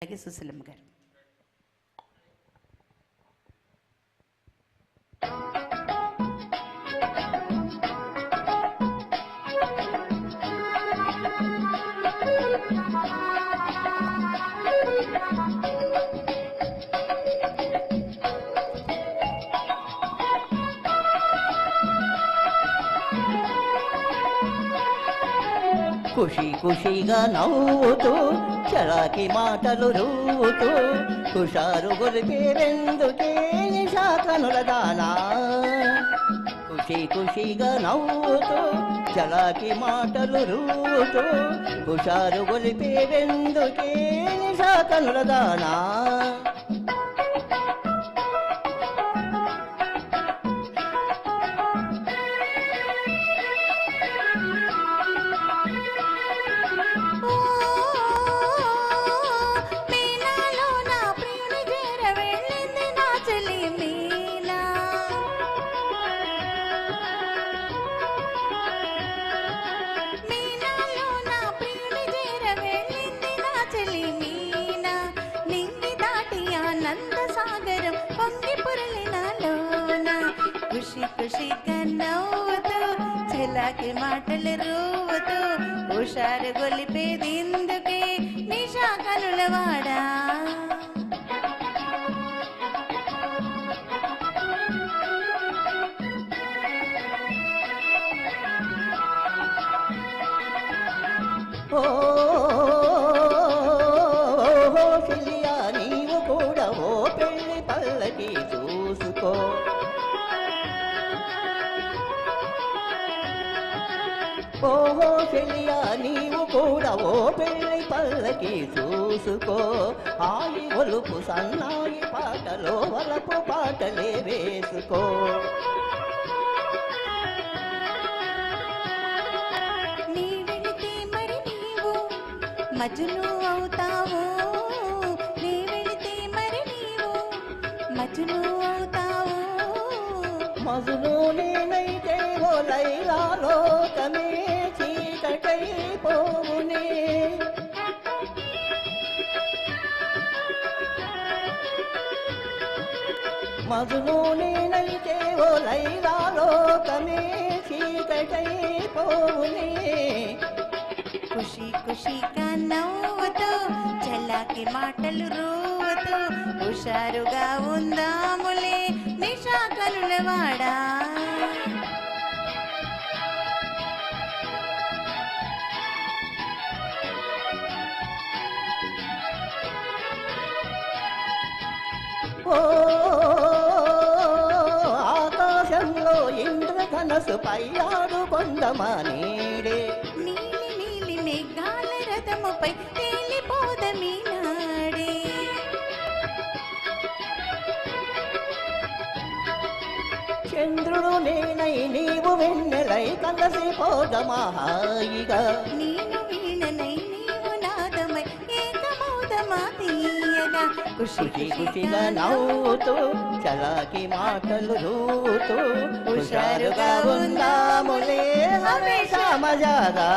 అలాగే సుశీలమ్మ గారు. ఖుషి ఖుషిగా నవ్వుతూ చలాకి మాటలు రూతూ హుషారు గొలిపేరెందుకే నిషా కనుల దానా. ఖుషి ఖుషిగా నవ్వుతూ చలాకి మాటలు రూతూ హుషారు గొలిపేరెందుకే నిషా కనుల దానా. ఖుషి ఖుషిగా నవ్వుతూ చిలాకి మాటలు రూవుతూ హుషారు గొలిపేది ఎందుకే నిషా కనుల వాడా. ఓ సిలియా నీవు కూడా ఓ పెళ్లి పల్లకి చూసుకో. ఓహో చెలియా నీవు కూడా ఓ పెళ్ళి పల్లకి చూసుకో. ఆయి ఒలుపు సన్నాయి పాటలో వలపు పాటలే వేసుకో. నీ వెళితే మరి నీవు మజును అవుతావు, నీ వెళితే మరి నీవు మజును అవుతావు. మజును నేనైతే ఓ లైలాలో కమే చీకటై పోవునే. మజును నేనైతే ఓ లైలాలో కమే చీకటై పోవునే. ఖుషి ఖుషిగా నవ్వుతూ చల్లాకి మాటలు రూవుతూ హుషారుగా ఉందాములే నిషా కనుల వాడా. ఓ ఆకాశంలో ఇంద్రధనసు పై ఆడుకొందమానేడే. నీలి నీలి మేఘాల రథముపై తేలిపోదమీ నాడే. చంద్రుడు నేనై నీవు వెన్నెలై కలసిపోదమా హాయిగా. నేను వీణనై నీవు నాదమై ఏకమౌదమా తీయగా. ఖుషి ఖుషిగా నవ్వుతూ చలాకి మాటలు రూతూ హుషారుగా ఉందాములే హమేషా మజాగా.